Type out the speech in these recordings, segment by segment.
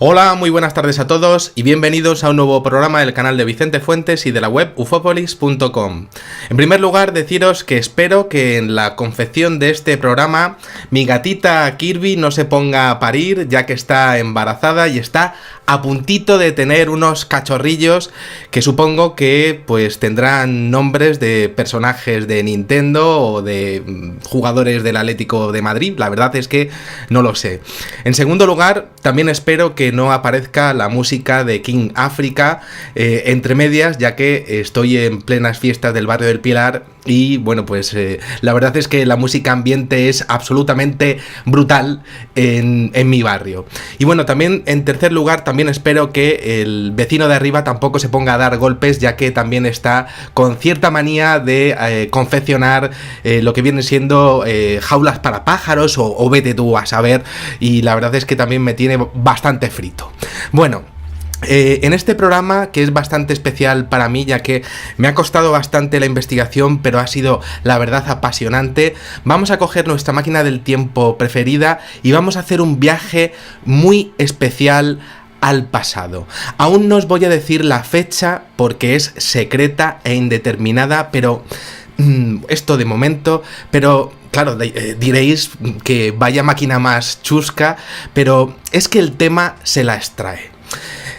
Hola, muy buenas tardes a todos y bienvenidos a un nuevo programa del canal de Vicente Fuentes y de la web ufopolis.com. En primer lugar, deciros que espero que en la confección de este programa mi gatita Kirby no se ponga a parir, ya que está embarazada y está a puntito de tener unos cachorrillos que supongo que pues tendrán nombres de personajes de Nintendo o de jugadores del Atlético de Madrid. La verdad es que no lo sé. En segundo lugar, también espero que no aparezca la música de King África entre medias, ya que estoy en plenas fiestas del barrio del Pilar y bueno, pues la verdad es que la música ambiente es absolutamente brutal en mi barrio. Y bueno, también en tercer lugar, también espero que el vecino de arriba tampoco se ponga a dar golpes, ya que también está con cierta manía de confeccionar lo que viene siendo jaulas para pájaros o vete tú a saber, y la verdad es que también me tiene bastante frito. Bueno, en este programa, que es bastante especial para mí, ya que me ha costado bastante la investigación, pero ha sido, la verdad, apasionante, vamos a coger nuestra máquina del tiempo preferida y vamos a hacer un viaje muy especial al pasado. Aún no os voy a decir la fecha porque es secreta e indeterminada, pero esto de momento, pero claro, diréis que vaya máquina más chusca, pero es que el tema se la extrae.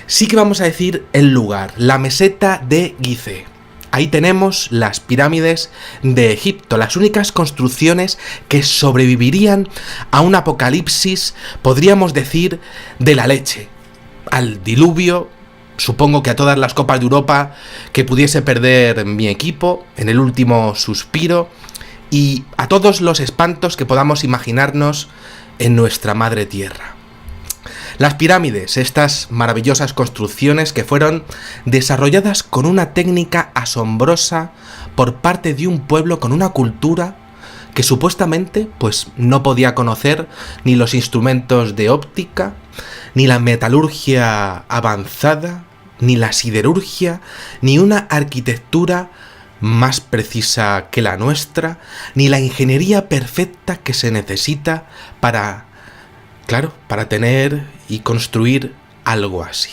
Sí que vamos a decir el lugar, la meseta de Gizeh. Ahí tenemos las pirámides de Egipto, las únicas construcciones que sobrevivirían a un apocalipsis, podríamos decir, de la leche, al diluvio, supongo que a todas las copas de Europa que pudiese perder mi equipo en el último suspiro y a todos los espantos que podamos imaginarnos en nuestra madre tierra. Las pirámides, estas maravillosas construcciones que fueron desarrolladas con una técnica asombrosa por parte de un pueblo con una cultura que supuestamente pues no podía conocer ni los instrumentos de óptica, ni la metalurgia avanzada, ni la siderurgia, ni una arquitectura más precisa que la nuestra, ni la ingeniería perfecta que se necesita para tener y construir algo así.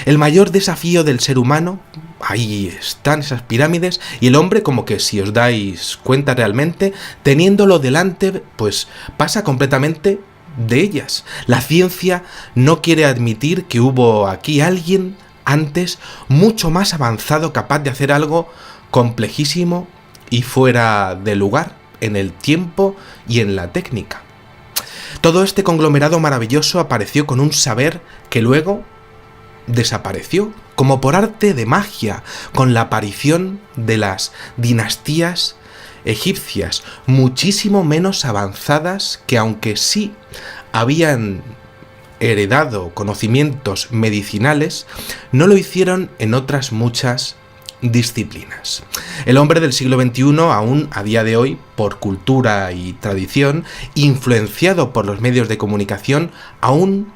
El mayor desafío del ser humano, ahí están esas pirámides, y el hombre, como que si os dais cuenta realmente, teniéndolo delante, pues pasa completamente de ellas. La ciencia no quiere admitir que hubo aquí alguien antes mucho más avanzado, capaz de hacer algo complejísimo y fuera de lugar en el tiempo y en la técnica. Todo este conglomerado maravilloso apareció con un saber que luego desapareció, como por arte de magia, con la aparición de las dinastías egipcias, muchísimo menos avanzadas, que aunque sí habían heredado conocimientos medicinales, no lo hicieron en otras muchas disciplinas. El hombre del siglo XXI, aún a día de hoy, por cultura y tradición, influenciado por los medios de comunicación, aún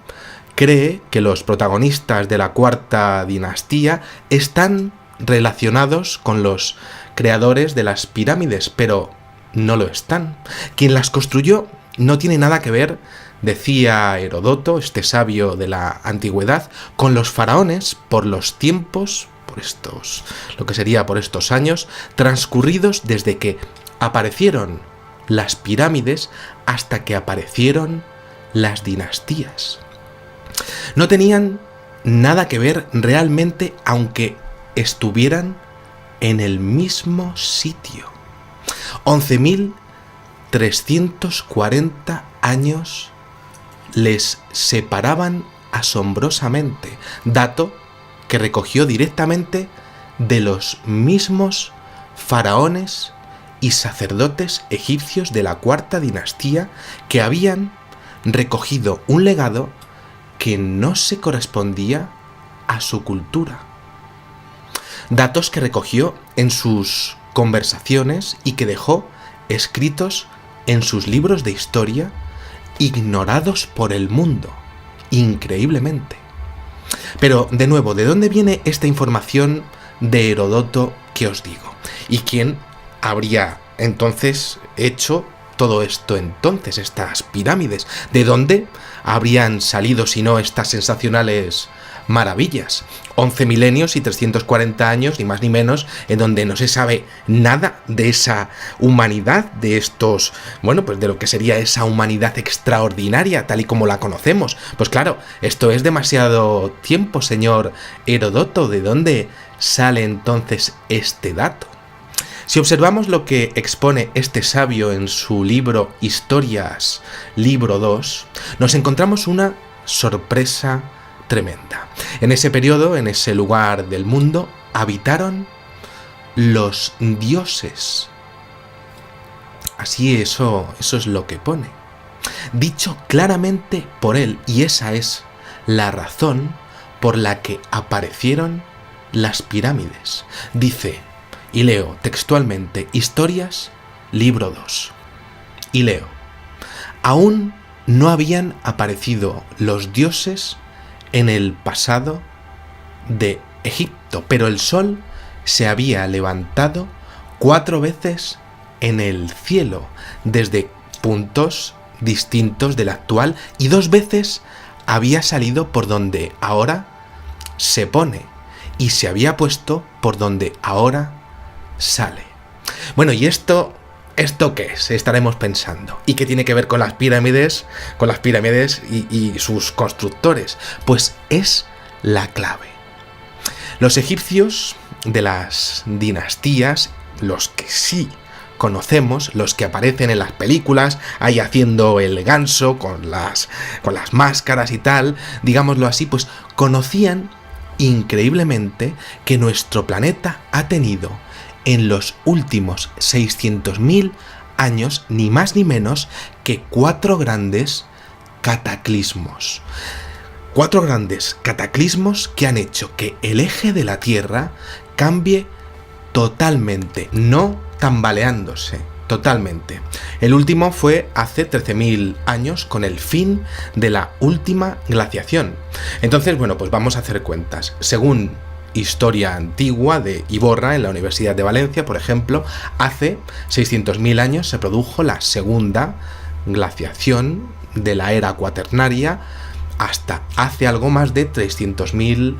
cree que los protagonistas de la cuarta dinastía están relacionados con los creadores de las pirámides, pero no lo están. Quien las construyó no tiene nada que ver, decía Herodoto, este sabio de la antigüedad, con los faraones por los tiempos, por estos años transcurridos desde que aparecieron las pirámides hasta que aparecieron las dinastías. No tenían nada que ver realmente, aunque estuvieran en el mismo sitio. 11.340 años les separaban asombrosamente, dato que recogió directamente de los mismos faraones y sacerdotes egipcios de la cuarta dinastía, que habían recogido un legado que no se correspondía a su cultura. Datos que recogió en sus conversaciones y que dejó escritos en sus libros de historia, ignorados por el mundo, increíblemente. Pero, de nuevo, ¿de dónde viene esta información de Herodoto que os digo? ¿Y quién habría entonces hecho todo esto entonces, estas pirámides? ¿De dónde habrían salido si no estas sensacionales maravillas? 11 milenios y 340 años, ni más ni menos, en donde no se sabe nada de esa humanidad, de estos, bueno, pues de lo que sería esa humanidad extraordinaria, tal y como la conocemos. Pues claro, esto es demasiado tiempo, señor Heródoto. ¿De dónde sale entonces este dato? Si observamos lo que expone este sabio en su libro Historias, libro 2, nos encontramos una sorpresa tremenda. En ese periodo, en ese lugar del mundo, habitaron los dioses. Así eso es lo que pone. Dicho claramente por él, y esa es la razón por la que aparecieron las pirámides. Dice, y leo textualmente, Historias, libro 2. Y leo, aún no habían aparecido los dioses en el pasado de Egipto, pero el sol se había levantado 4 veces en el cielo, desde puntos distintos del actual, y 2 veces había salido por donde ahora se pone, y se había puesto por donde ahora sale. Bueno, ¿y esto qué es? Estaremos pensando. ¿Y qué tiene que ver con las pirámides? Con las pirámides y sus constructores. Pues es la clave. Los egipcios de las dinastías, los que sí conocemos, los que aparecen en las películas, ahí haciendo el ganso con las máscaras y tal, digámoslo así, pues conocían increíblemente que nuestro planeta ha tenido en los últimos 600.000 años, ni más ni menos que 4 grandes cataclismos. 4 grandes cataclismos que han hecho que el eje de la Tierra cambie totalmente, no tambaleándose, totalmente. El último fue hace 13.000 años, con el fin de la última glaciación. Entonces, bueno, pues vamos a hacer cuentas. Según Historia Antigua de Iborra, en la Universidad de Valencia, por ejemplo, hace 600.000 años se produjo la segunda glaciación de la era cuaternaria, hasta hace algo más de 300.000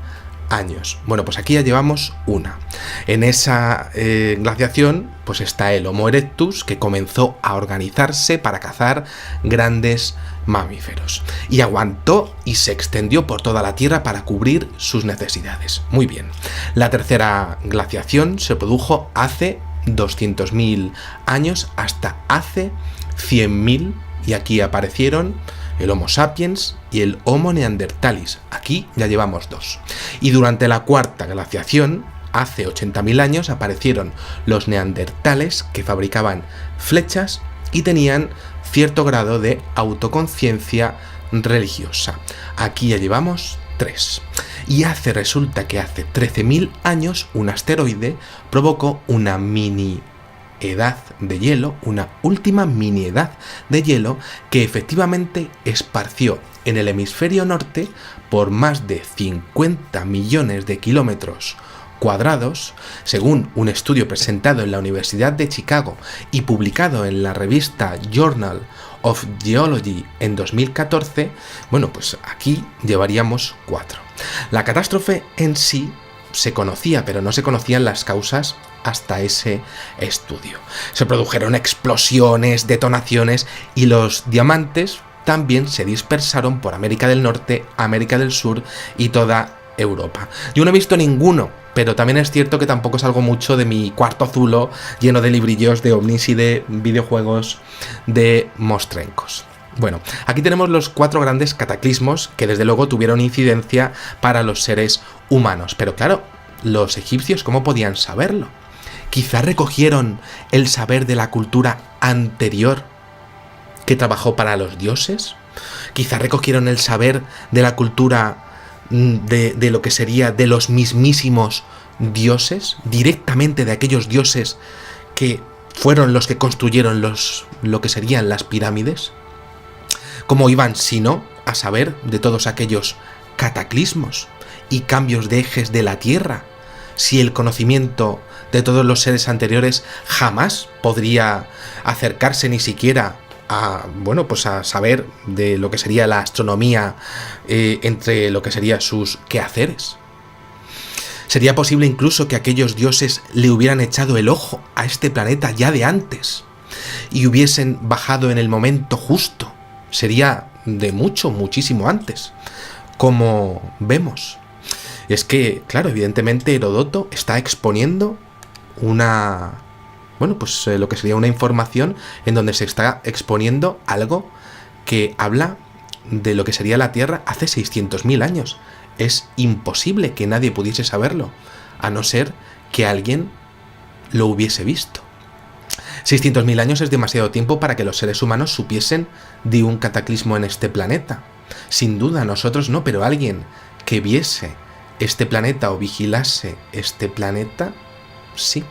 años. Bueno, pues aquí ya llevamos una. En esa glaciación pues está el Homo erectus, que comenzó a organizarse para cazar grandes mamíferos, y aguantó y se extendió por toda la Tierra para cubrir sus necesidades. Muy bien. La tercera glaciación se produjo hace 200.000 años, hasta hace 100.000, y aquí aparecieron el Homo sapiens y el Homo neanderthalis. Aquí ya llevamos 2. Y durante la cuarta glaciación, hace 80.000 años, aparecieron los neandertales, que fabricaban flechas y tenían cierto grado de autoconciencia religiosa. Aquí ya llevamos 3. Y resulta que hace 13.000 años un asteroide provocó una mini edad de hielo, una última mini edad de hielo, que efectivamente esparció en el hemisferio norte por más de 50 millones de kilómetros cuadrados, según un estudio presentado en la Universidad de Chicago y publicado en la revista Journal of Geology en 2014. Bueno, pues aquí llevaríamos 4. La catástrofe en sí se conocía, pero no se conocían las causas hasta ese estudio. Se produjeron explosiones, detonaciones, y los diamantes también se dispersaron por América del Norte, América del Sur y toda Europa. Yo no he visto ninguno, pero también es cierto que tampoco salgo mucho de mi cuarto zulo lleno de librillos de ovnis y de videojuegos de mostrencos. Bueno, aquí tenemos los 4 grandes cataclismos que desde luego tuvieron incidencia para los seres humanos. Pero claro, los egipcios, ¿cómo podían saberlo? Quizá recogieron el saber de la cultura anterior que trabajó para los dioses. Quizá recogieron el saber de la cultura de lo que sería de los mismísimos dioses, directamente de aquellos dioses que fueron los que construyeron lo que serían las pirámides. ¿Cómo iban, si no, a saber de todos aquellos cataclismos y cambios de ejes de la Tierra, si el conocimiento de todos los seres anteriores jamás podría acercarse ni siquiera pues a saber de lo que sería la astronomía entre lo que serían sus quehaceres. Sería posible incluso que aquellos dioses le hubieran echado el ojo a este planeta ya de antes y hubiesen bajado en el momento justo. Sería de muchísimo antes, como vemos. Es que, claro, evidentemente Heródoto está exponiendo lo que sería una información en donde se está exponiendo algo que habla de lo que sería la Tierra hace 600.000 años. Es imposible que nadie pudiese saberlo, a no ser que alguien lo hubiese visto. 600.000 años es demasiado tiempo para que los seres humanos supiesen de un cataclismo en este planeta. Sin duda, nosotros no, pero alguien que viese este planeta o vigilase este planeta, sí.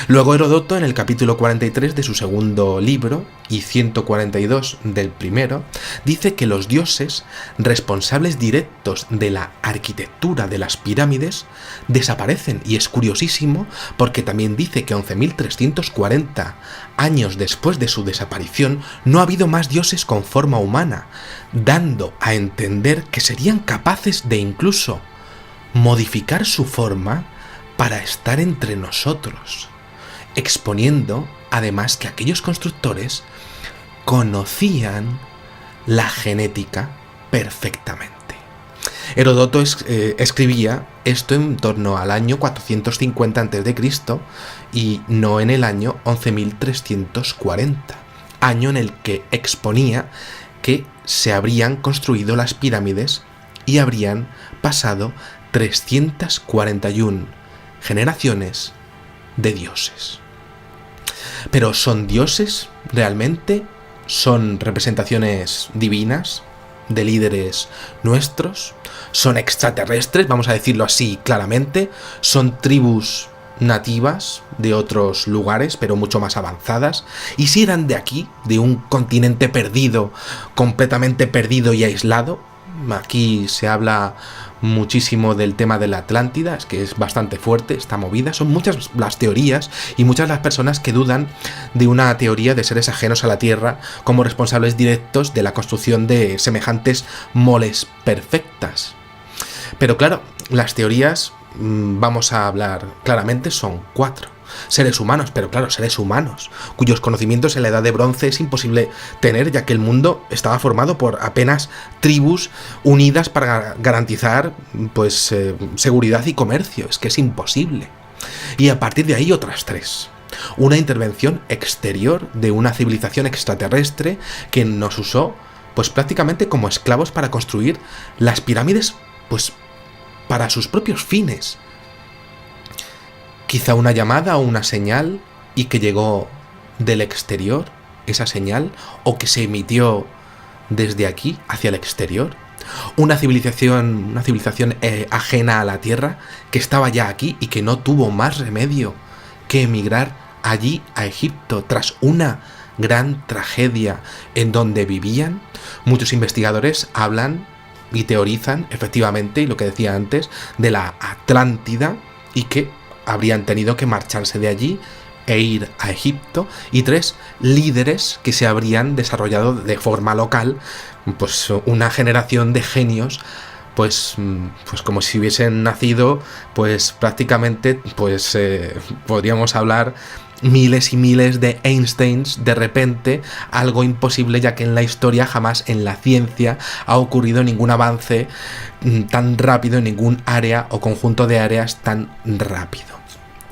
Luego Heródoto, en el capítulo 43 de su segundo libro y 142 del primero, dice que los dioses responsables directos de la arquitectura de las pirámides desaparecen, y es curiosísimo porque también dice que 11.340 años después de su desaparición no ha habido más dioses con forma humana, dando a entender que serían capaces de incluso modificar su forma para estar entre nosotros, exponiendo además que aquellos constructores conocían la genética perfectamente. Heródoto escribía esto en torno al año 450 a.C. y no en el año 11.340, año en el que exponía que se habrían construido las pirámides y habrían pasado 341 generaciones de dioses. Pero ¿son dioses realmente? ¿Son representaciones divinas de líderes nuestros? ¿Son extraterrestres? Vamos a decirlo así claramente. ¿Son tribus nativas de otros lugares, pero mucho más avanzadas? ¿Y si eran de aquí, de un continente perdido, completamente perdido y aislado? Aquí se habla muchísimo del tema de la Atlántida, es que es bastante fuerte esta movida. Son muchas las teorías y muchas las personas que dudan de una teoría de seres ajenos a la Tierra como responsables directos de la construcción de semejantes moles perfectas. Pero claro, las teorías, vamos a hablar claramente, son 4. Seres humanos, pero claro, seres humanos, cuyos conocimientos en la Edad de Bronce es imposible tener, ya que el mundo estaba formado por apenas tribus unidas para garantizar seguridad y comercio. Es que es imposible. Y a partir de ahí otras 3. Una intervención exterior de una civilización extraterrestre que nos usó prácticamente como esclavos para construir las pirámides para sus propios fines. Quizá una llamada o una señal y que llegó del exterior, esa señal, o que se emitió desde aquí hacia el exterior. Una civilización ajena a la Tierra que estaba ya aquí y que no tuvo más remedio que emigrar allí a Egipto tras una gran tragedia en donde vivían. Muchos investigadores hablan y teorizan efectivamente, y lo que decía antes, de la Atlántida, y que habrían tenido que marcharse de allí e ir a Egipto, y 3 líderes que se habrían desarrollado de forma local, una generación de genios, como si hubiesen nacido, prácticamente, podríamos hablar miles y miles de Einsteins de repente, algo imposible, ya que en la historia jamás en la ciencia ha ocurrido ningún avance tan rápido en ningún área o conjunto de áreas tan rápido.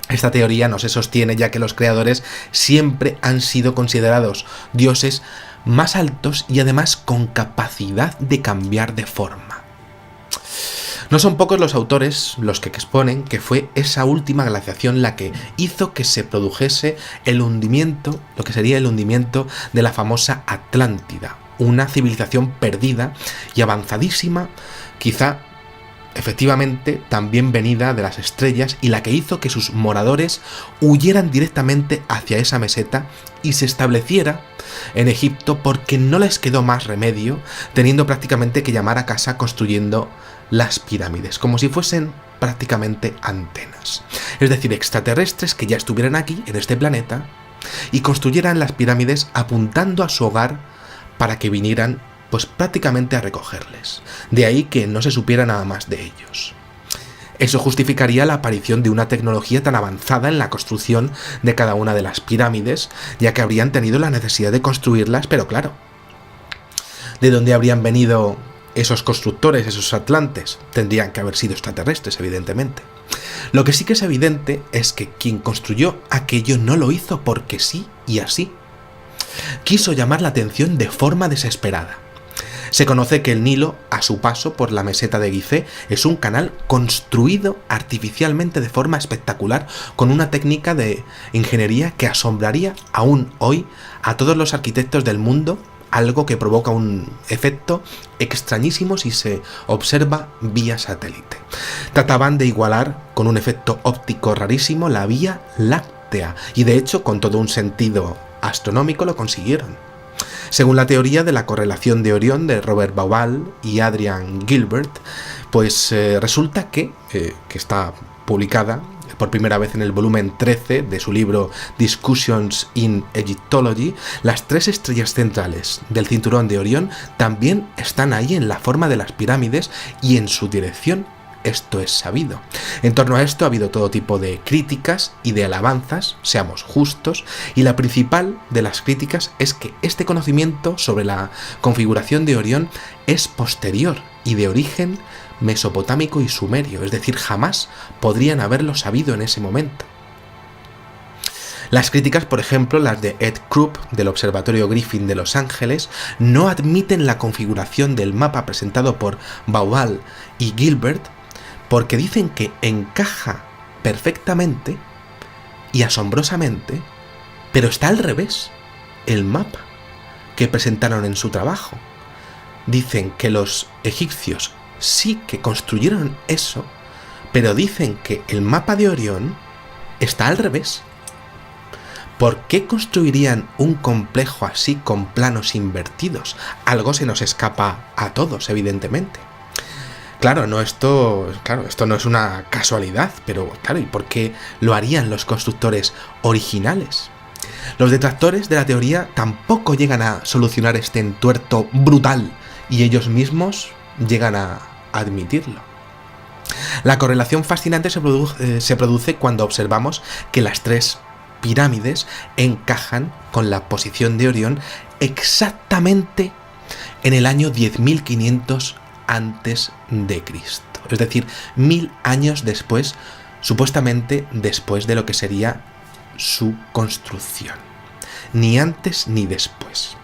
Esta teoría no se sostiene, ya que los creadores siempre han sido considerados dioses más altos y además con capacidad de cambiar de forma. No son pocos los autores los que exponen que fue esa última glaciación la que hizo que se produjese el hundimiento, lo que sería el hundimiento de la famosa Atlántida, una civilización perdida y avanzadísima, quizá efectivamente también venida de las estrellas, y la que hizo que sus moradores huyeran directamente hacia esa meseta y se estableciera en Egipto, porque no les quedó más remedio, teniendo prácticamente que llamar a casa construyendo las pirámides, como si fuesen prácticamente antenas. Es decir, extraterrestres que ya estuvieran aquí, en este planeta, y construyeran las pirámides apuntando a su hogar para que vinieran pues prácticamente a recogerles. De ahí que no se supiera nada más de ellos. Eso justificaría la aparición de una tecnología tan avanzada en la construcción de cada una de las pirámides, ya que habrían tenido la necesidad de construirlas, pero claro, ¿de dónde habrían venido esos constructores, esos atlantes? Tendrían que haber sido extraterrestres, evidentemente. Lo que sí que es evidente es que quien construyó aquello no lo hizo porque sí y así. Quiso llamar la atención de forma desesperada. Se conoce que el Nilo, a su paso por la meseta de Gizeh, es un canal construido artificialmente de forma espectacular, con una técnica de ingeniería que asombraría aún hoy a todos los arquitectos del mundo, algo que provoca un efecto extrañísimo si se observa vía satélite. Trataban de igualar con un efecto óptico rarísimo la Vía Láctea, y de hecho con todo un sentido astronómico lo consiguieron. Según la teoría de la correlación de Orión de Robert Bauval y Adrian Gilbert, pues resulta que está publicada por primera vez en el volumen 13 de su libro Discussions in Egyptology, las 3 estrellas centrales del cinturón de Orión también están ahí en la forma de las pirámides y en su dirección. Esto es sabido. En torno a esto ha habido todo tipo de críticas y de alabanzas, seamos justos, y la principal de las críticas es que este conocimiento sobre la configuración de Orión es posterior y de origen mesopotámico y sumerio, es decir, jamás podrían haberlo sabido en ese momento. Las críticas, por ejemplo, las de Ed Krupp del Observatorio Griffin de Los Ángeles, no admiten la configuración del mapa presentado por Bauval y Gilbert, porque dicen que encaja perfectamente y asombrosamente, pero está al revés el mapa que presentaron en su trabajo. Dicen que los egipcios sí que construyeron eso, pero dicen que el mapa de Orión está al revés. ¿Por qué construirían un complejo así con planos invertidos? Algo se nos escapa a todos, evidentemente. Claro, esto no es una casualidad, pero claro, ¿y por qué lo harían los constructores originales? Los detractores de la teoría tampoco llegan a solucionar este entuerto brutal y ellos mismos llegan a admitirlo. La correlación fascinante se produce cuando observamos que las 3 pirámides encajan con la posición de Orión exactamente en el año 10.500 antes de Cristo, es decir, 1000 años después, supuestamente después de lo que sería su construcción, ni antes ni después.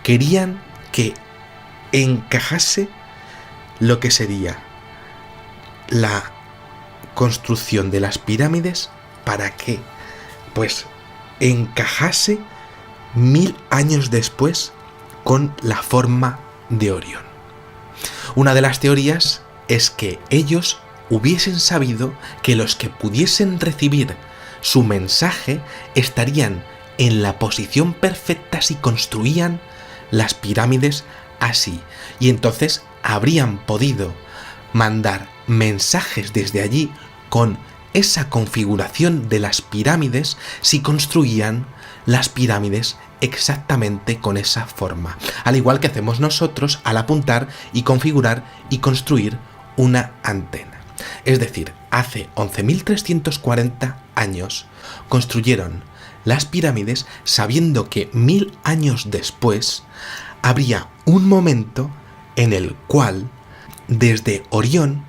Querían que encajase lo que sería la construcción de las pirámides para que pues encajase 1000 años después con la forma de Orión. Una de las teorías es que ellos hubiesen sabido que los que pudiesen recibir su mensaje estarían en la posición perfecta si construían las pirámides así, y entonces habrían podido mandar mensajes desde allí con esa configuración de las pirámides si construían las pirámides exactamente con esa forma, al igual que hacemos nosotros al apuntar y configurar y construir una antena. Es decir, hace 11.340 años construyeron las pirámides sabiendo que 1000 años después habría un momento en el cual desde Orión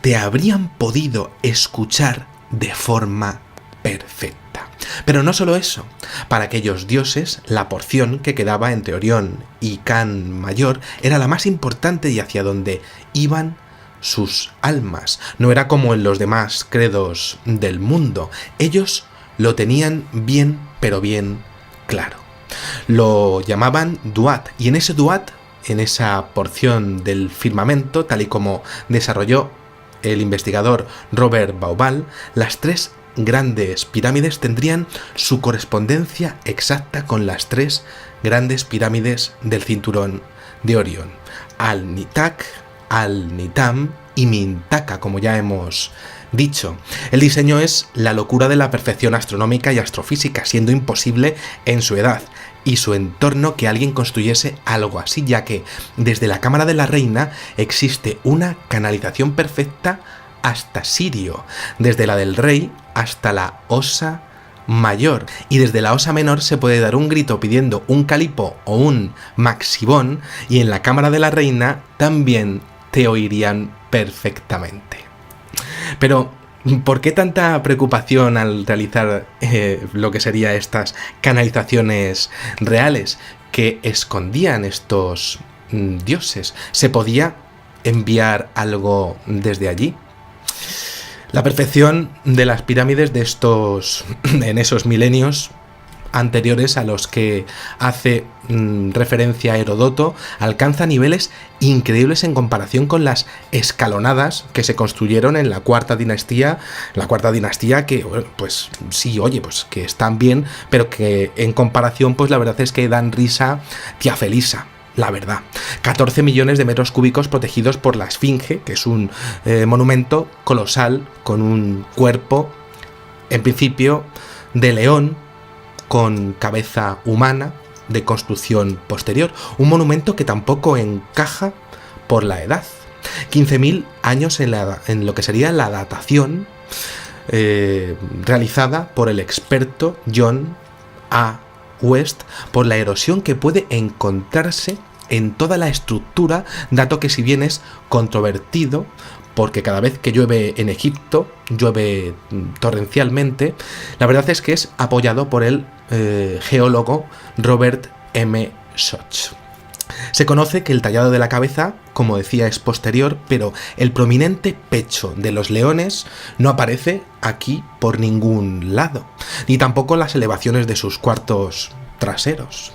te habrían podido escuchar de forma perfecta. Pero no solo eso, para aquellos dioses, la porción que quedaba entre Orión y Can Mayor era la más importante y hacia donde iban sus almas. No era como en los demás credos del mundo. Ellos lo tenían bien, pero bien claro. Lo llamaban Duat, y en ese Duat, en esa porción del firmamento, tal y como desarrolló el investigador Robert Bauval, las 3 grandes pirámides tendrían su correspondencia exacta con las 3 grandes pirámides del cinturón de Orión: Al-Nitak, Al-Nitam y Mintaka, como ya hemos dicho. El diseño es la locura de la perfección astronómica y astrofísica, siendo imposible en su edad y su entorno que alguien construyese algo así, ya que desde la cámara de la reina existe una canalización perfecta hasta Sirio, desde la del rey hasta la Osa Mayor, y desde la Osa Menor se puede dar un grito pidiendo un calipo o un maxibón, y en la cámara de la reina también te oirían perfectamente. Pero ¿por qué tanta preocupación al realizar lo que serían estas canalizaciones reales que escondían estos dioses? ¿Se podía enviar algo desde allí? La perfección de las pirámides de en esos milenios anteriores a los que hace referencia Heródoto alcanza niveles increíbles en comparación con las escalonadas que se construyeron en la cuarta dinastía que, bueno, pues sí, oye, pues que están bien, pero que en comparación, pues la verdad es que dan risa tía Felisa. La verdad, 14 millones de metros cúbicos protegidos por la Esfinge, que es un monumento colosal con un cuerpo, en principio, de león, con cabeza humana, de construcción posterior. Un monumento que tampoco encaja por la edad. 15.000 años en lo que sería la datación realizada por el experto John A. West por la erosión que puede encontrarse en toda la estructura, dato que si bien es controvertido, porque cada vez que llueve en Egipto, llueve torrencialmente, la verdad es que es apoyado por el geólogo Robert M. Schoch. Se conoce que el tallado de la cabeza, como decía, es posterior, pero el prominente pecho de los leones no aparece aquí por ningún lado, ni tampoco las elevaciones de sus cuartos traseros,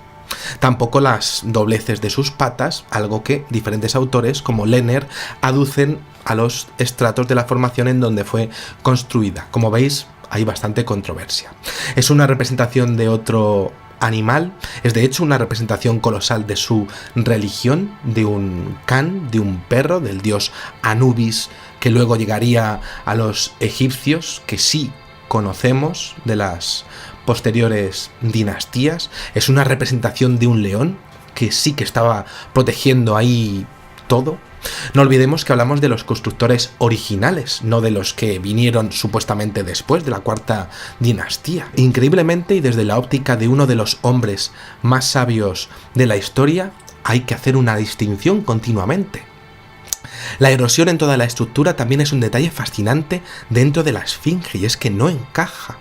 tampoco las dobleces de sus patas, algo que diferentes autores como Lehner aducen a los estratos de la formación en donde fue construida. Como veis, hay bastante controversia. Es una representación de otro animal, es de hecho una representación colosal de su religión, de un can, de un perro, del dios Anubis, que luego llegaría a los egipcios, que sí conocemos de las posteriores dinastías. Es una representación de un león, que sí que estaba protegiendo ahí todo. No olvidemos que hablamos de los constructores originales, no de los que vinieron supuestamente después de la cuarta dinastía. Increíblemente, y desde la óptica de uno de los hombres más sabios de la historia, hay que hacer una distinción continuamente. La erosión en toda la estructura también es un detalle fascinante dentro de la Esfinge, y es que no encaja.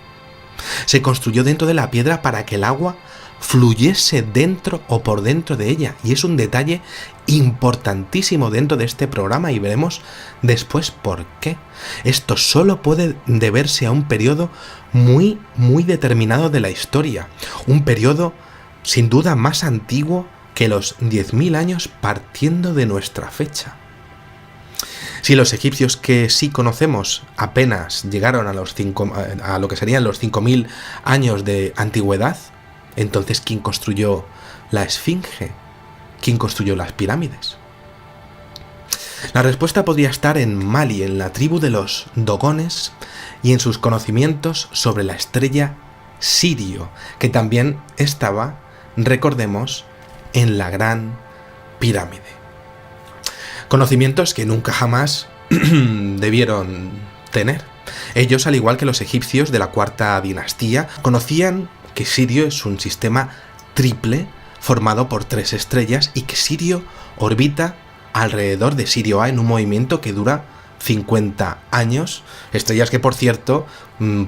Se construyó dentro de la piedra para que el agua fluyese dentro o por dentro de ella, y es un detalle importantísimo dentro de este programa, y veremos después por qué. Esto solo puede deberse a un periodo muy determinado de la historia, un periodo sin duda más antiguo que los 10.000 años partiendo de nuestra fecha. Si los egipcios que sí conocemos apenas llegaron a lo que serían los 5.000 años de antigüedad, entonces ¿quién construyó la Esfinge? ¿Quién construyó las pirámides? La respuesta podría estar en Mali, en la tribu de los Dogones, y en sus conocimientos sobre la estrella Sirio, que también estaba, recordemos, en la Gran Pirámide. Conocimientos que nunca jamás debieron tener. Ellos, al igual que los egipcios de la cuarta dinastía, conocían que Sirio es un sistema triple formado por 3 estrellas y que Sirio orbita alrededor de Sirio A en un movimiento que dura 50 años, estrellas que por cierto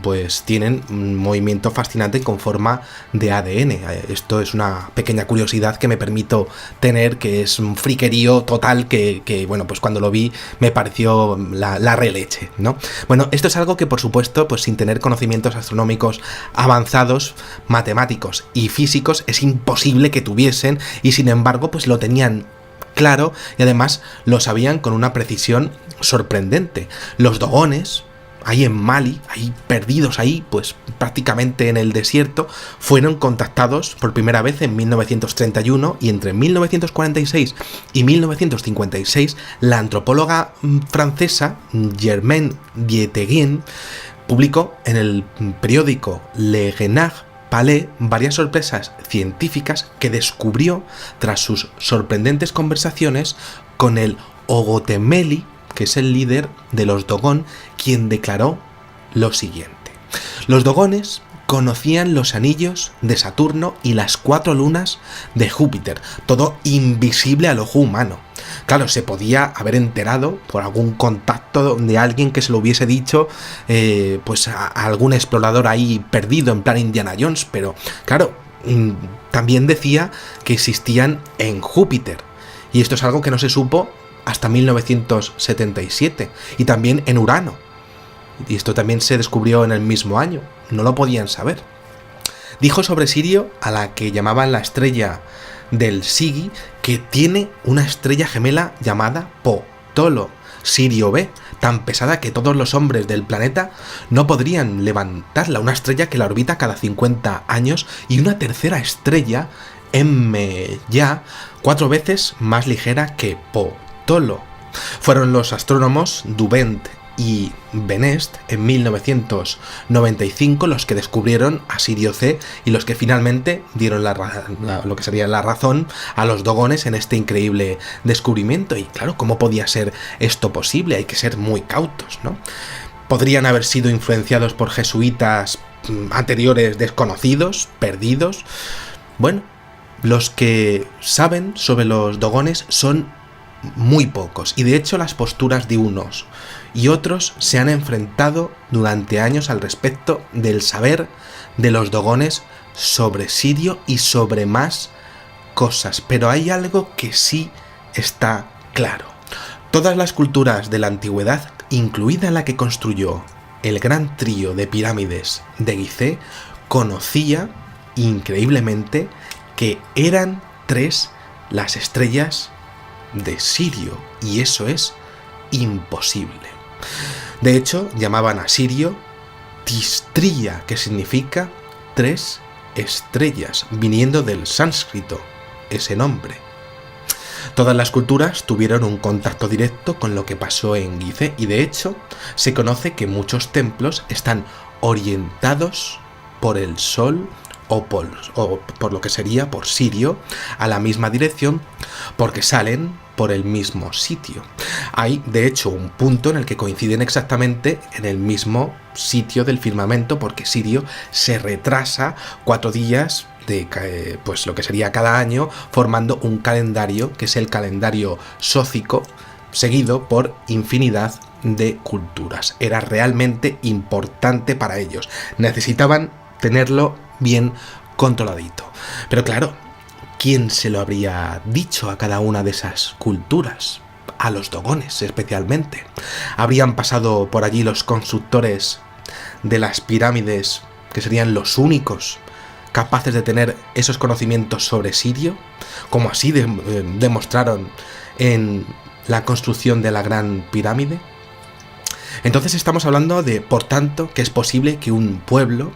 pues tienen un movimiento fascinante con forma de ADN. Esto es una pequeña curiosidad que me permito tener, que es un friquerío total que bueno, pues cuando lo vi me pareció la releche, ¿no? Bueno, esto es algo que por supuesto, pues sin tener conocimientos astronómicos avanzados, matemáticos y físicos, es imposible que tuviesen, y sin embargo pues lo tenían claro, y además lo sabían con una precisión sorprendente. Los dogones, ahí en Mali, ahí perdidos ahí, pues prácticamente en el desierto, fueron contactados por primera vez en 1931 y entre 1946 y 1956 la antropóloga francesa Germaine Dieteguin publicó en el periódico Le Renard Palais varias sorpresas científicas que descubrió tras sus sorprendentes conversaciones con el Ogotemeli, que es el líder de los Dogon, quien declaró lo siguiente: los Dogones conocían los anillos de Saturno y las 4 lunas de Júpiter, todo invisible al ojo humano. Claro, se podía haber enterado por algún contacto de alguien que se lo hubiese dicho, pues a algún explorador ahí perdido en plan Indiana Jones, pero claro, también decía que existían en Júpiter, y esto es algo que no se supo hasta 1977, y también en Urano, y esto también se descubrió en el mismo año, no lo podían saber. Dijo sobre Sirio, a la que llamaban la estrella del Sigi, que tiene una estrella gemela llamada Potolo, Sirio B, tan pesada que todos los hombres del planeta no podrían levantarla, una estrella que la orbita cada 50 años, y una tercera estrella, M-Ya, 4 veces más ligera que Potolo. Fueron los astrónomos Dubent y Benest en 1995 los que descubrieron a Sirio C y los que finalmente dieron lo que sería la razón a los Dogones en este increíble descubrimiento. Y claro, ¿cómo podía ser esto posible? Hay que ser muy cautos, ¿no? Podrían haber sido influenciados por jesuitas anteriores desconocidos, perdidos. Bueno, los que saben sobre los Dogones son muy pocos, y de hecho las posturas de unos y otros se han enfrentado durante años al respecto del saber de los Dogones sobre Sirio y sobre más cosas, pero hay algo que sí está claro: todas las culturas de la antigüedad, incluida la que construyó el gran trío de pirámides de Gizeh, conocía increíblemente que eran 3 las estrellas de Sirio, y eso es imposible. De hecho, llamaban a Sirio Tistria, que significa 3 estrellas, viniendo del sánscrito ese nombre. Todas las culturas tuvieron un contacto directo con lo que pasó en Gizeh, y de hecho se conoce que muchos templos están orientados por el sol o por lo que sería por Sirio, a la misma dirección, porque salen por el mismo sitio. Hay de hecho un punto en el que coinciden exactamente en el mismo sitio del firmamento, porque Sirio se retrasa 4 días de pues lo que sería cada año, formando un calendario que es el calendario sócico, seguido por infinidad de culturas. Era realmente importante para ellos, necesitaban tenerlo bien controladito. Pero claro, ¿quién se lo habría dicho a cada una de esas culturas? A los Dogones especialmente. ¿Habrían pasado por allí los constructores de las pirámides, que serían los únicos capaces de tener esos conocimientos sobre Sirio, como así demostraron en la construcción de la Gran Pirámide? Entonces estamos hablando de, por tanto, que es posible que un pueblo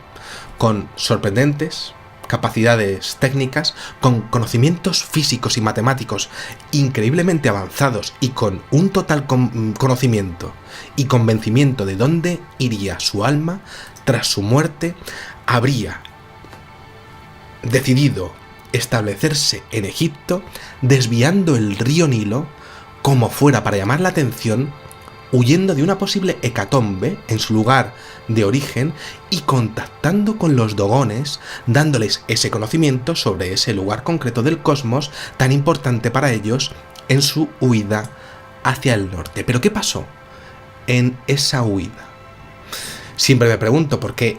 con sorprendentes capacidades técnicas, con conocimientos físicos y matemáticos increíblemente avanzados y con un total conocimiento y convencimiento de dónde iría su alma tras su muerte, habría decidido establecerse en Egipto, desviando el río Nilo como fuera para llamar la atención, huyendo de una posible hecatombe en su lugar de origen y contactando con los Dogones, dándoles ese conocimiento sobre ese lugar concreto del cosmos tan importante para ellos en su huida hacia el norte. ¿Pero qué pasó en esa huida? Siempre me pregunto por qué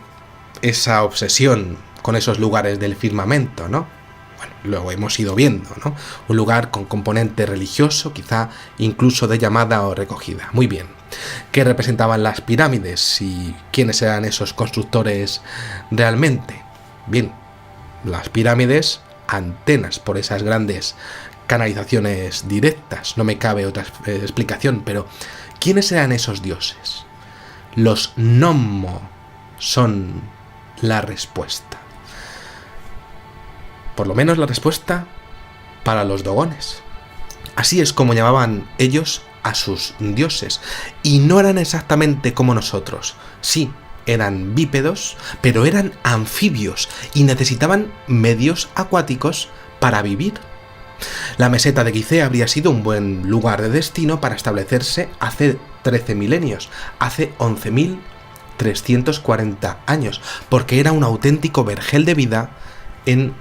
esa obsesión con esos lugares del firmamento, ¿no? Bueno, luego hemos ido viendo, ¿no? Un lugar con componente religioso, quizá incluso de llamada o recogida. Muy bien. ¿Qué representaban las pirámides y quiénes eran esos constructores realmente? Bien, las pirámides, antenas por esas grandes canalizaciones directas, no me cabe otra explicación, pero ¿quiénes eran esos dioses? Los Nommo son la respuesta. Por lo menos la respuesta para los dogones. Así es como llamaban ellos a sus dioses. Y no eran exactamente como nosotros. Sí, eran bípedos, pero eran anfibios y necesitaban medios acuáticos para vivir. La meseta de Gizeh habría sido un buen lugar de destino para establecerse hace 13 milenios, hace 11.340 años, porque era un auténtico vergel de vida en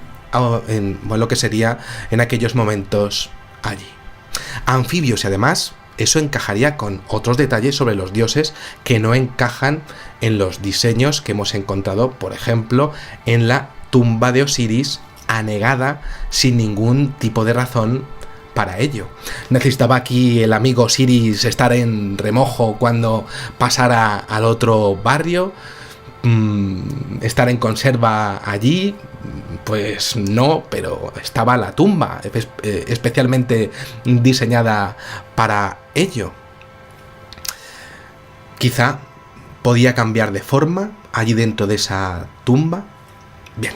lo que sería en aquellos momentos allí. Anfibios y además eso encajaría con otros detalles sobre los dioses que no encajan en los diseños que hemos encontrado, por ejemplo, en la tumba de Osiris, anegada sin ningún tipo de razón para ello. Necesitaba aquí el amigo Osiris estar en remojo cuando pasara al otro barrio, estar en conserva allí. Pues no, pero estaba la tumba especialmente diseñada para ello. Quizá podía cambiar de forma allí dentro de esa tumba. Bien,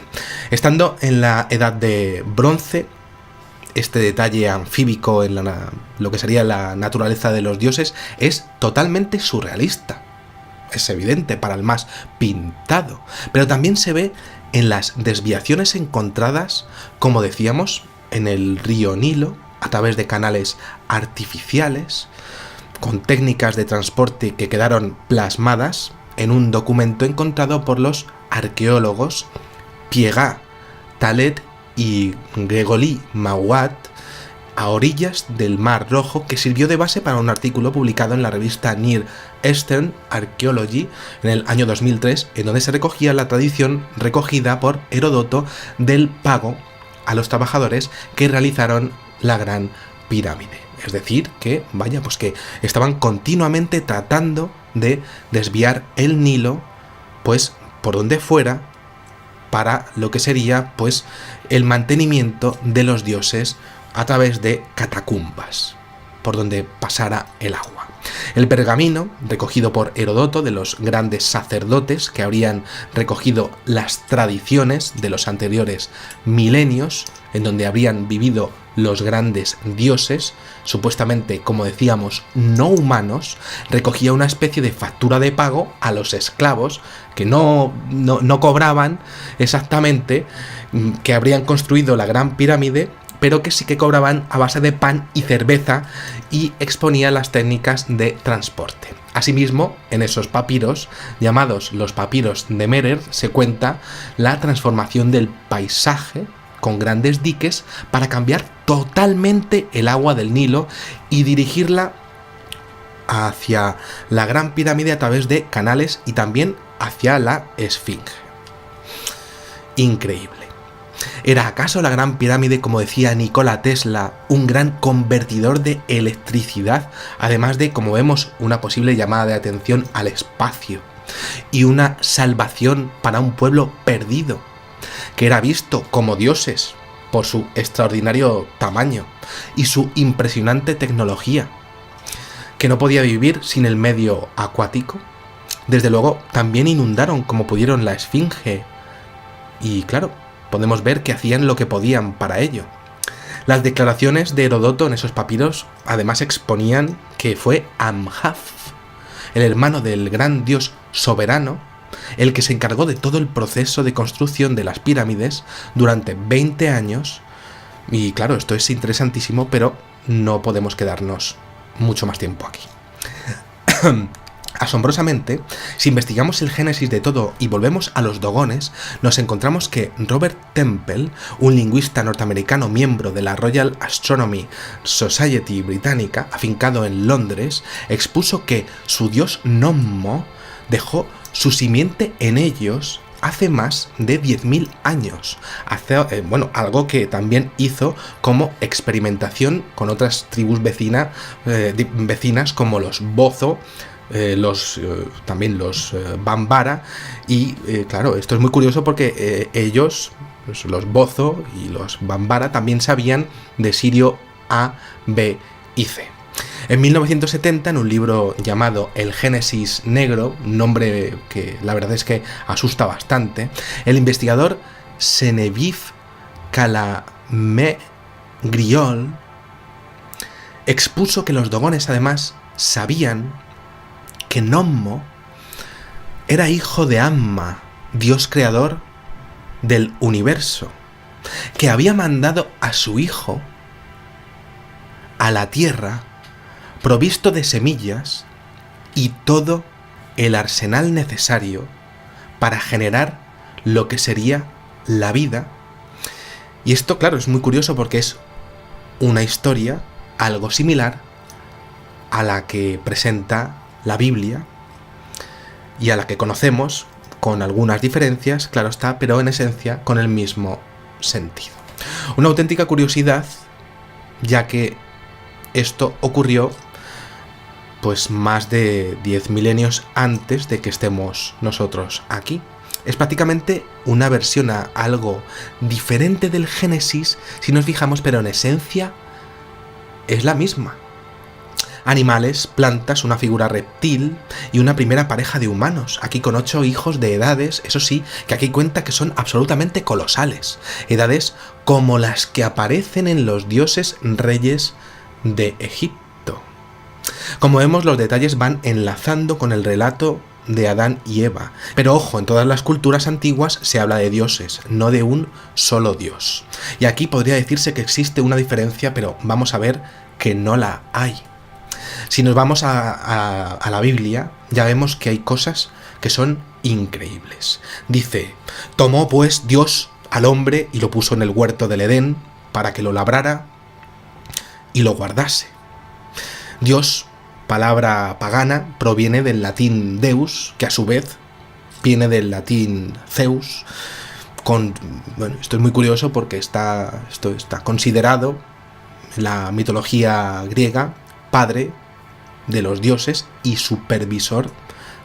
estando en la edad de bronce, este detalle anfíbico en lo que sería la naturaleza de los dioses es totalmente surrealista. Es evidente para el más pintado, pero también se ve en las desviaciones encontradas, como decíamos, en el río Nilo, a través de canales artificiales, con técnicas de transporte que quedaron plasmadas en un documento encontrado por los arqueólogos Piegat, Talet y Gregoli Mauat, a orillas del Mar Rojo, que sirvió de base para un artículo publicado en la revista Near Eastern Archaeology en el año 2003, en donde se recogía la tradición recogida por Heródoto del pago a los trabajadores que realizaron la Gran Pirámide. Es decir, que, pues que estaban continuamente tratando de desviar el Nilo, pues, por donde fuera, para lo que sería, pues, el mantenimiento de los dioses a través de catacumbas, por donde pasara el agua. El pergamino, recogido por Heródoto de los grandes sacerdotes que habrían recogido las tradiciones de los anteriores milenios, en donde habrían vivido los grandes dioses, supuestamente, como decíamos, no humanos, recogía una especie de factura de pago a los esclavos que no cobraban exactamente, que habrían construido la Gran Pirámide, pero que sí que cobraban a base de pan y cerveza, y exponía las técnicas de transporte. Asimismo, en esos papiros, llamados los papiros de Merer, se cuenta la transformación del paisaje con grandes diques para cambiar totalmente el agua del Nilo y dirigirla hacia la Gran Pirámide a través de canales y también hacia la Esfinge. Increíble. ¿Era acaso la Gran Pirámide, como decía Nikola Tesla, un gran convertidor de electricidad, además de, como vemos, una posible llamada de atención al espacio y una salvación para un pueblo perdido, que era visto como dioses por su extraordinario tamaño y su impresionante tecnología, que no podía vivir sin el medio acuático? Desde luego, también inundaron como pudieron la Esfinge y, claro, podemos ver que hacían lo que podían para ello. Las declaraciones de Heródoto en esos papiros además exponían que fue Amhaf, el hermano del gran dios soberano, el que se encargó de todo el proceso de construcción de las pirámides durante 20 años. Y claro, esto es interesantísimo, pero no podemos quedarnos mucho más tiempo aquí. Asombrosamente, si investigamos el génesis de todo y volvemos a los dogones, nos encontramos que Robert Temple, un lingüista norteamericano miembro de la Royal Astronomy Society británica, afincado en Londres, expuso que su dios Nommo dejó su simiente en ellos hace más de 10.000 años. Algo que también hizo como experimentación con otras tribus vecinas como los Bozo, también los Bambara, y claro, esto es muy curioso porque ellos, los Bozo y los Bambara, también sabían de Sirio A, B y C. En 1970, en un libro llamado El Génesis Negro, un nombre que la verdad es que asusta bastante, el investigador Geneviève Calamé-Griol expuso que los dogones además sabían que Nommo era hijo de Amma, dios creador del universo, que había mandado a su hijo a la tierra provisto de semillas y todo el arsenal necesario para generar lo que sería la vida. Y esto, claro, es muy curioso porque es una historia algo similar a la que presenta la Biblia y a la que conocemos, con algunas diferencias, claro está, pero en esencia con el mismo sentido. Una auténtica curiosidad, ya que esto ocurrió pues más de 10 milenios antes de que estemos nosotros aquí. Es prácticamente una versión a algo diferente del Génesis, si nos fijamos, pero en esencia es la misma. Animales, plantas, una figura reptil y una primera pareja de humanos, aquí con 8 hijos de edades, eso sí, que aquí cuenta que son absolutamente colosales, edades como las que aparecen en los dioses reyes de Egipto. Como vemos, los detalles van enlazando con el relato de Adán y Eva, pero ojo, en todas las culturas antiguas se habla de dioses, no de un solo dios. Y aquí podría decirse que existe una diferencia, pero vamos a ver que no la hay. Si nos vamos a la Biblia, ya vemos que hay cosas que son increíbles. Dice: tomó pues Dios al hombre y lo puso en el huerto del Edén para que lo labrara y lo guardase. Dios, palabra pagana, proviene del latín deus, que a su vez viene del latín Zeus. Bueno, esto es muy curioso porque esto está considerado en la mitología griega padre de los dioses y supervisor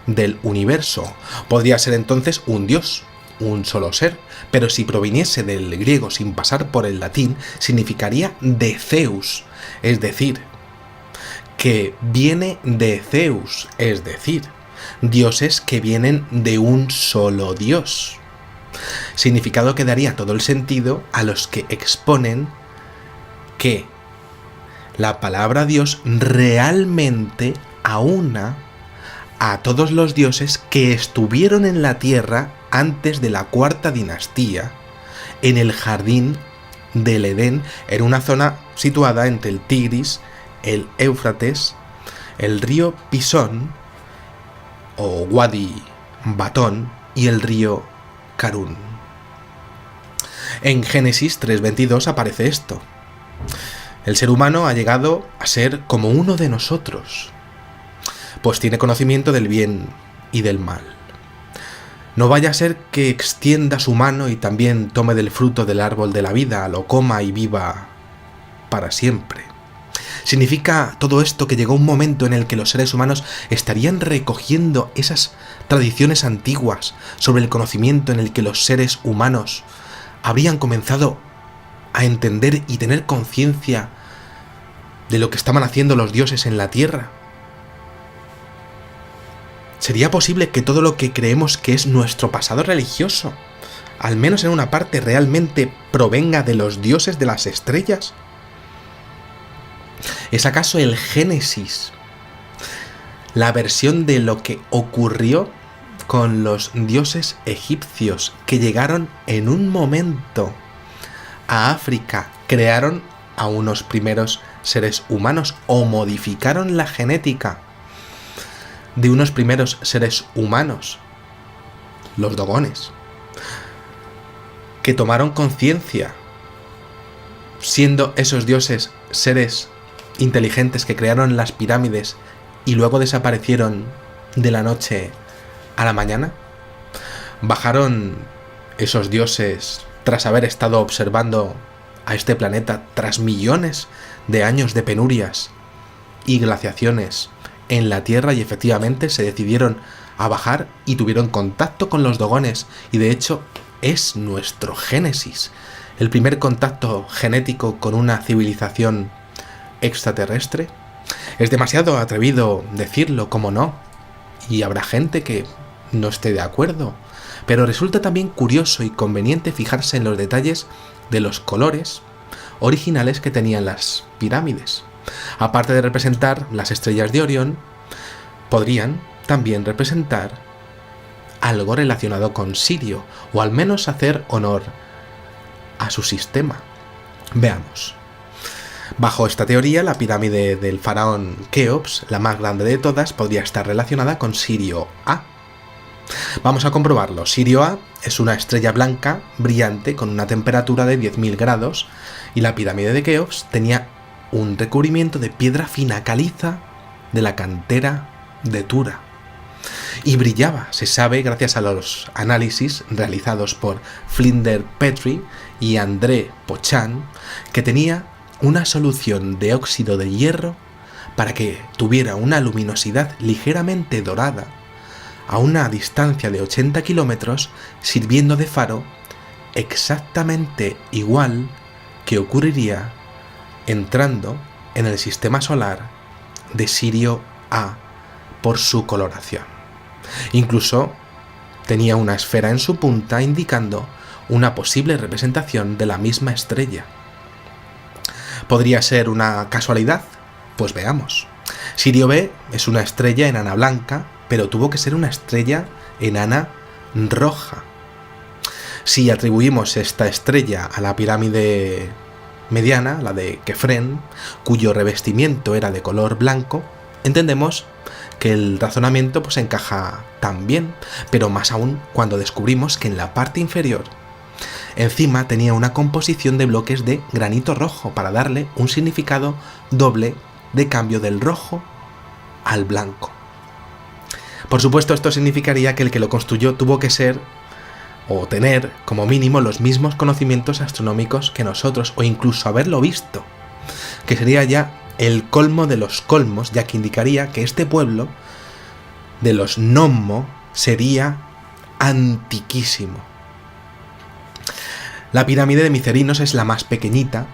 del universo. Podría ser entonces un dios, un solo ser, pero si proviniese del griego sin pasar por el latín, significaría de Zeus, es decir, que viene de Zeus, es decir, dioses que vienen de un solo dios. Significado que daría todo el sentido a los que exponen que la palabra Dios realmente aúna a todos los dioses que estuvieron en la tierra antes de la cuarta dinastía, en el jardín del Edén, en una zona situada entre el Tigris, el Éufrates, el río Pisón o Wadi Batón y el río Karun. En Génesis 3:22 aparece esto: el ser humano ha llegado a ser como uno de nosotros, pues tiene conocimiento del bien y del mal. No vaya a ser que extienda su mano y también tome del fruto del árbol de la vida, lo coma y viva para siempre. Significa todo esto que llegó un momento en el que los seres humanos estarían recogiendo esas tradiciones antiguas sobre el conocimiento en el que los seres humanos habrían comenzado a entender y tener conciencia de lo que estaban haciendo los dioses en la tierra. ¿Sería posible que todo lo que creemos que es nuestro pasado religioso, al menos en una parte, realmente provenga de los dioses de las estrellas? ¿Es acaso el Génesis la versión de lo que ocurrió con los dioses egipcios que llegaron en un momento a África, crearon a unos primeros seres humanos o modificaron la genética de unos primeros seres humanos, los dogones, que tomaron conciencia, siendo esos dioses seres inteligentes que crearon las pirámides y luego desaparecieron de la noche a la mañana? ¿Bajaron esos dioses tras haber estado observando a este planeta tras millones de años de penurias y glaciaciones en la Tierra y efectivamente se decidieron a bajar y tuvieron contacto con los dogones? Y de hecho es nuestro Génesis el primer contacto genético con una civilización extraterrestre. Es demasiado atrevido decirlo, como no, y habrá gente que no esté de acuerdo, pero resulta también curioso y conveniente fijarse en los detalles de los colores originales que tenían las pirámides. Aparte de representar las estrellas de Orión, podrían también representar algo relacionado con Sirio, o al menos hacer honor a su sistema. Veamos. Bajo esta teoría, la pirámide del faraón Keops, la más grande de todas, podría estar relacionada con Sirio A. Vamos a comprobarlo. Sirio A es una estrella blanca brillante con una temperatura de 10.000 grados y la pirámide de Keops tenía un recubrimiento de piedra fina caliza de la cantera de Tura. Y brillaba, se sabe, gracias a los análisis realizados por Flinders Petrie y André Pochan, que tenía una solución de óxido de hierro para que tuviera una luminosidad ligeramente dorada a una distancia de 80 kilómetros, sirviendo de faro exactamente igual que ocurriría entrando en el sistema solar de Sirio A por su coloración. Incluso tenía una esfera en su punta indicando una posible representación de la misma estrella. ¿Podría ser una casualidad? Pues veamos. Sirio B es una estrella enana blanca, pero tuvo que ser una estrella enana roja. Si atribuimos esta estrella a la pirámide mediana, la de Kefren, cuyo revestimiento era de color blanco, entendemos que el razonamiento pues encaja tan bien, pero más aún cuando descubrimos que en la parte inferior encima tenía una composición de bloques de granito rojo para darle un significado doble de cambio del rojo al blanco. Por supuesto, esto significaría que el que lo construyó tuvo que ser o tener como mínimo los mismos conocimientos astronómicos que nosotros, o incluso haberlo visto, que sería ya el colmo de los colmos, ya que indicaría que este pueblo de los Nommo sería antiquísimo. La pirámide de Micerinos es la más pequeñita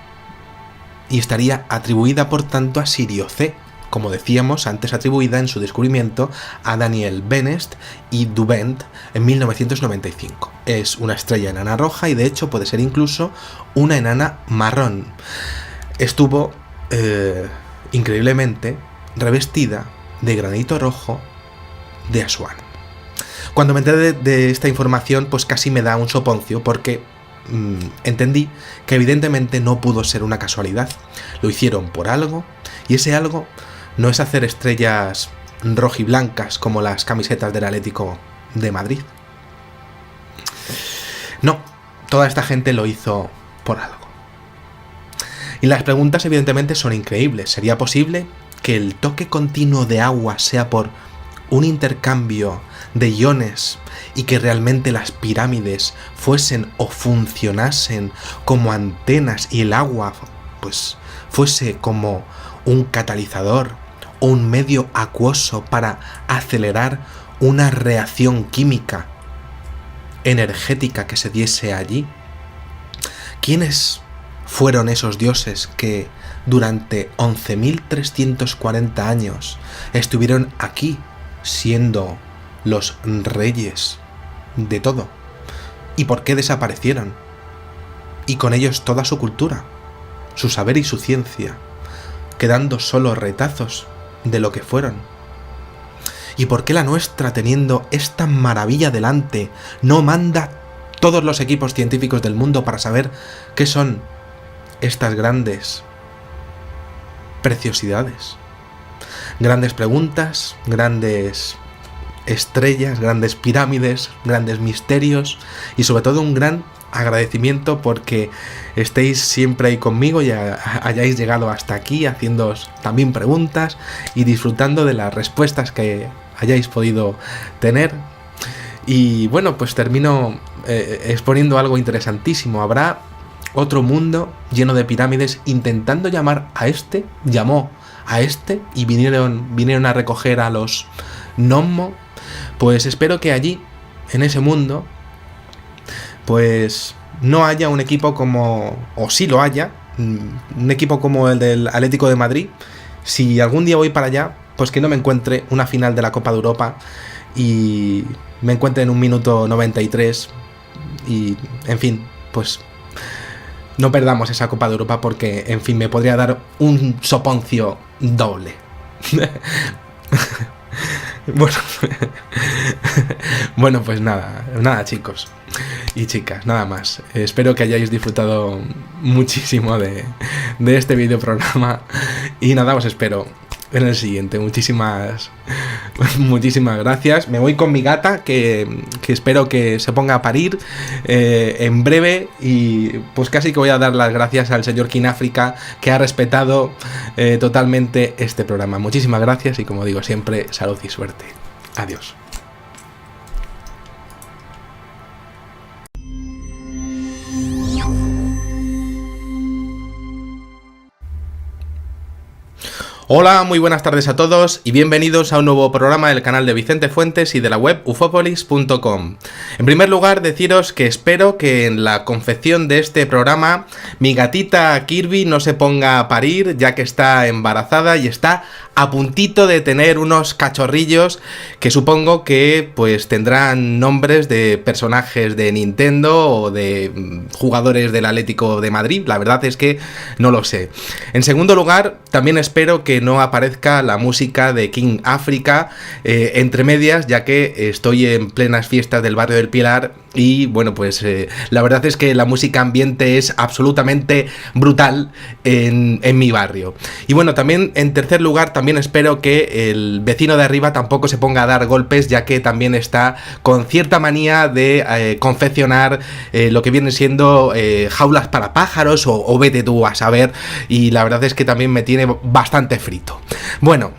y estaría atribuida por tanto a Sirio C, como decíamos antes, atribuida en su descubrimiento a Daniel Benest y Dubent en 1995. Es una estrella enana roja y de hecho puede ser incluso una enana marrón. Estuvo increíblemente revestida de granito rojo de Asuán. Cuando me enteré de esta información, pues casi me da un soponcio porque entendí que evidentemente no pudo ser una casualidad. Lo hicieron por algo, y ese algo no es hacer estrellas rojiblancas como las camisetas del Atlético de Madrid. No, toda esta gente lo hizo por algo. Y las preguntas evidentemente son increíbles. ¿Sería posible que el toque continuo de agua sea por un intercambio de iones y que realmente las pirámides fuesen o funcionasen como antenas y el agua pues fuese como un catalizador o un medio acuoso para acelerar una reacción química energética que se diese allí? ¿Quiénes fueron esos dioses que durante 11.340 años estuvieron aquí siendo los reyes de todo? ¿Y por qué desaparecieron? Y con ellos toda su cultura, su saber y su ciencia, quedando solo retazos de lo que fueron. ¿Y por qué la nuestra, teniendo esta maravilla delante, no manda todos los equipos científicos del mundo para saber qué son estas grandes preciosidades? Grandes preguntas, grandes estrellas, grandes pirámides, grandes misterios y sobre todo un gran agradecimiento porque estéis siempre ahí conmigo y hayáis llegado hasta aquí haciéndoos también preguntas y disfrutando de las respuestas que hayáis podido tener. Y bueno, pues termino exponiendo algo interesantísimo. Habrá otro mundo lleno de pirámides intentando llamar a este, llamó a este y vinieron a recoger a los Nommo. Pues espero que allí, en ese mundo, pues no haya un equipo como, o sí lo haya, un equipo como el del Atlético de Madrid, si algún día voy para allá, pues que no me encuentre una final de la Copa de Europa y me encuentre en un minuto 93 y, en fin, pues no perdamos esa Copa de Europa porque, en fin, me podría dar un soponcio doble. Bueno, bueno, pues nada chicos y chicas, nada más. Espero que hayáis disfrutado muchísimo de este video programa y nada, os espero en el siguiente. Muchísimas gracias. Me voy con mi gata que espero que se ponga a parir en breve y pues casi que voy a dar las gracias al señor King África que ha respetado totalmente este programa. Muchísimas gracias y, como digo siempre, salud y suerte. Adiós. Hola, muy buenas tardes a todos y bienvenidos a un nuevo programa del canal de Vicente Fuentes y de la web ufopolis.com. En primer lugar, deciros que espero que en la confección de este programa mi gatita Kirby no se ponga a parir, ya que está embarazada y está a puntito de tener unos cachorrillos que supongo que pues tendrán nombres de personajes de Nintendo o de jugadores del Atlético de Madrid. La verdad es que no lo sé. En segundo lugar, también espero que no aparezca la música de King África entre medias, ya que estoy en plenas fiestas del barrio del Pilar y bueno, pues la verdad es que la música ambiente es absolutamente brutal en mi barrio. Y bueno, también en tercer lugar, también espero que el vecino de arriba tampoco se ponga a dar golpes, ya que también está con cierta manía de confeccionar lo que viene siendo jaulas para pájaros o vete tú a saber, y la verdad es que también me tiene bastante frito. Bueno,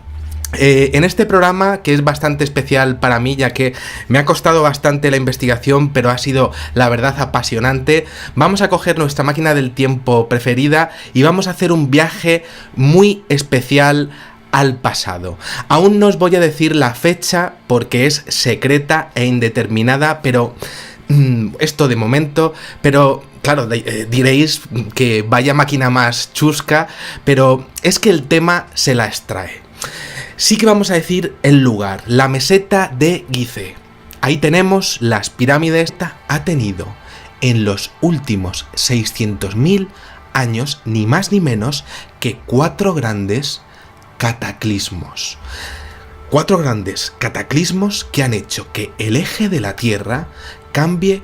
en este programa, que es bastante especial para mí, ya que me ha costado bastante la investigación, pero ha sido, la verdad, apasionante, vamos a coger nuestra máquina del tiempo preferida y vamos a hacer un viaje muy especial al pasado. Aún no os voy a decir la fecha porque es secreta e indeterminada, pero esto de momento, pero claro, diréis que vaya máquina más chusca, pero es que el tema se la extrae. Sí que vamos a decir el lugar, la meseta de Gizeh. Ahí tenemos las pirámides. Ha tenido en los últimos 600.000 años, ni más ni menos que 4 grandes cataclismos. 4 grandes cataclismos que han hecho que el eje de la Tierra cambie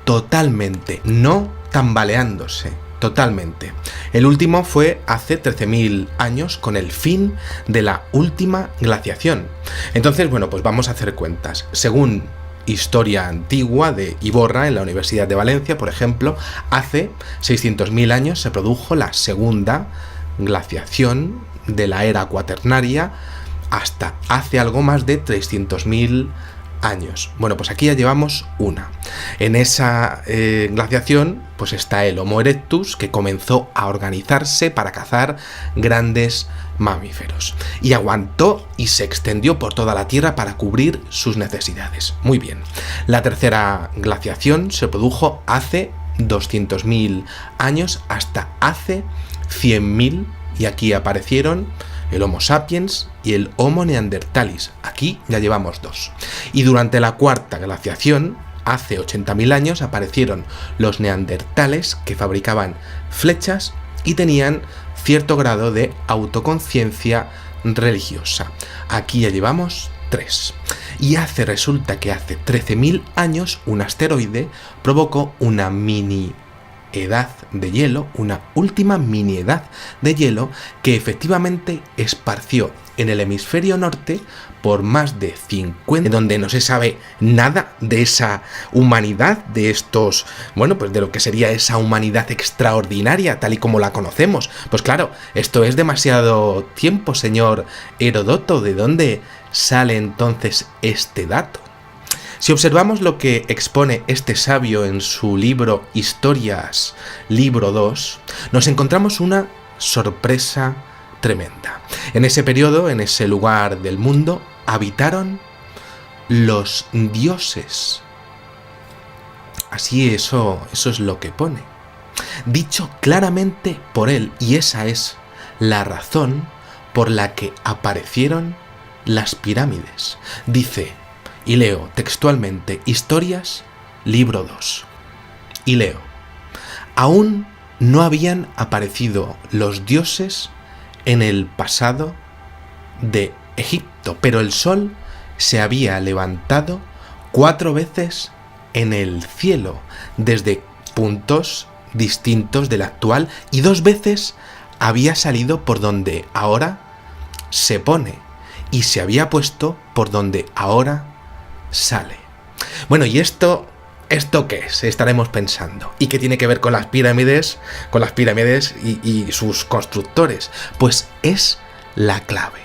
totalmente, no tambaleándose, totalmente. El último fue hace 13.000 años con el fin de la última glaciación. Entonces, bueno, pues vamos a hacer cuentas. Según Historia Antigua de Iborra en la Universidad de Valencia, por ejemplo, hace 600.000 años se produjo la segunda glaciación de la era cuaternaria hasta hace algo más de 300.000 años. Bueno, pues aquí ya llevamos una. En esa glaciación pues está el Homo erectus, que comenzó a organizarse para cazar grandes mamíferos y aguantó y se extendió por toda la Tierra para cubrir sus necesidades. Muy bien. La tercera glaciación se produjo hace 200.000 años hasta hace 100.000 y aquí aparecieron el Homo sapiens y el Homo neanderthalis. Aquí ya llevamos 2. Y durante la cuarta glaciación, hace 80.000 años, aparecieron los neandertales, que fabricaban flechas y tenían cierto grado de autoconciencia religiosa. Aquí ya llevamos 3. Y resulta que hace 13.000 años un asteroide provocó una mini edad de hielo, una última mini edad de hielo que efectivamente esparció en el hemisferio norte por más de 50, donde no se sabe nada de esa humanidad, de estos, bueno, pues de lo que sería esa humanidad extraordinaria, tal y como la conocemos. Pues claro, esto es demasiado tiempo, señor Heródoto. ¿De dónde sale entonces este dato? Si observamos lo que expone este sabio en su libro Historias, libro 2, nos encontramos una sorpresa tremenda. En ese periodo, en ese lugar del mundo, habitaron los dioses. Así eso es lo que pone. Dicho claramente por él, y esa es la razón por la que aparecieron las pirámides. Dice, y leo textualmente, Historias, libro 2. Y leo, aún no habían aparecido los dioses en el pasado de Egipto, pero el sol se había levantado 4 veces en el cielo, desde puntos distintos del actual, y 2 veces había salido por donde ahora se pone, y se había puesto por donde ahora sale. Bueno, ¿y esto qué es? Estaremos pensando. ¿Y qué tiene que ver con las pirámides? Y sus constructores. Pues es la clave.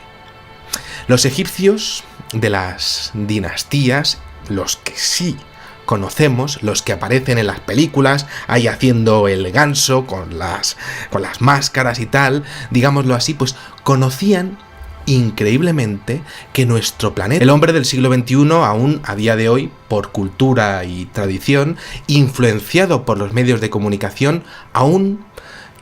Los egipcios de las dinastías, los que sí conocemos, los que aparecen en las películas, ahí haciendo el ganso con las máscaras y tal, digámoslo así, pues conocían increíblemente que nuestro planeta, el hombre del siglo XXI, aún a día de hoy, por cultura y tradición, influenciado por los medios de comunicación, aún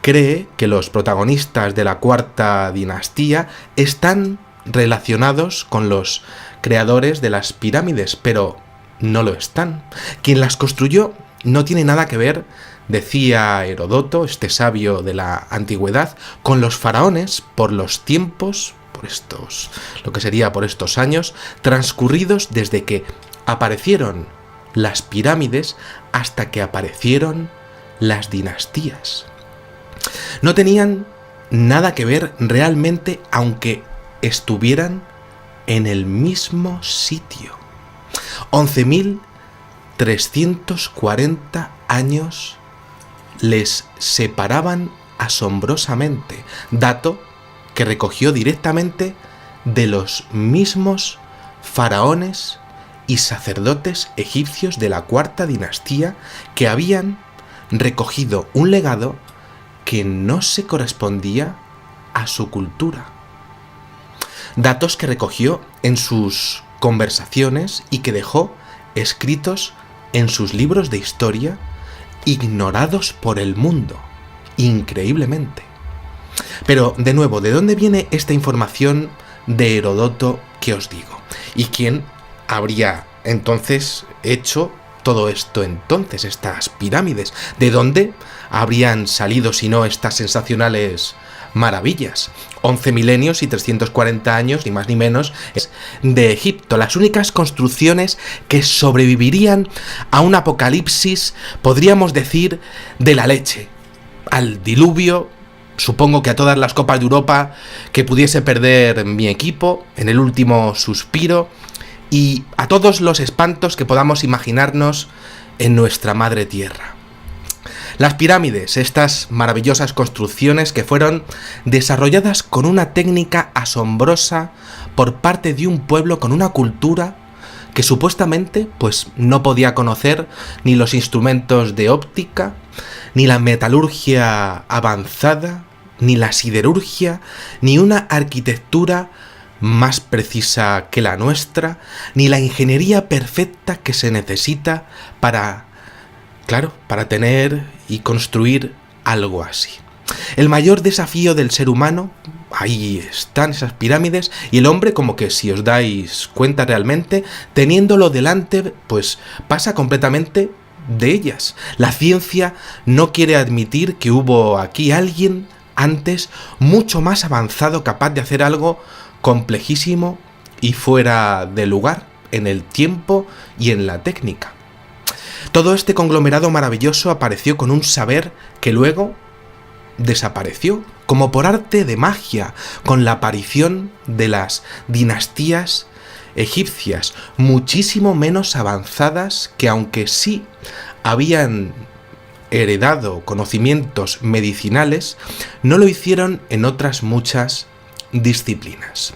cree que los protagonistas de la cuarta dinastía están relacionados con los creadores de las pirámides, pero no lo están. Quien las construyó no tiene nada que ver, decía Heródoto, este sabio de la antigüedad, con los faraones por los tiempos, por estos años transcurridos desde que aparecieron las pirámides hasta que aparecieron las dinastías. No tenían nada que ver realmente, aunque estuvieran en el mismo sitio. 11.340 años les separaban asombrosamente, dato que recogió directamente de los mismos faraones y sacerdotes egipcios de la cuarta dinastía, que habían recogido un legado que no se correspondía a su cultura. Datos que recogió en sus conversaciones y que dejó escritos en sus libros de historia, ignorados por el mundo, increíblemente. Pero, de nuevo, ¿de dónde viene esta información de Heródoto que os digo? ¿Y quién habría entonces hecho todo esto entonces, estas pirámides? ¿De dónde habrían salido si no estas sensacionales maravillas? 11 milenios y 340 años, ni más ni menos, de Egipto. Las únicas construcciones que sobrevivirían a un apocalipsis, podríamos decir, de la leche, al diluvio. Supongo que a todas las copas de Europa que pudiese perder mi equipo en el último suspiro, y a todos los espantos que podamos imaginarnos en nuestra madre tierra. Las pirámides, estas maravillosas construcciones que fueron desarrolladas con una técnica asombrosa por parte de un pueblo con una cultura que supuestamente pues no podía conocer ni los instrumentos de óptica, ni la metalurgia avanzada, ni la siderurgia, ni una arquitectura más precisa que la nuestra, ni la ingeniería perfecta que se necesita para tener y construir algo así. El mayor desafío del ser humano, ahí están esas pirámides, y el hombre, como que si os dais cuenta realmente, teniéndolo delante, pues pasa completamente de ellas. La ciencia no quiere admitir que hubo aquí alguien antes mucho más avanzado, capaz de hacer algo complejísimo y fuera de lugar en el tiempo y en la técnica. Todo este conglomerado maravilloso apareció con un saber que luego desapareció, como por arte de magia, con la aparición de las dinastías egipcias, muchísimo menos avanzadas, que aunque sí habían heredado conocimientos medicinales, no lo hicieron en otras muchas disciplinas.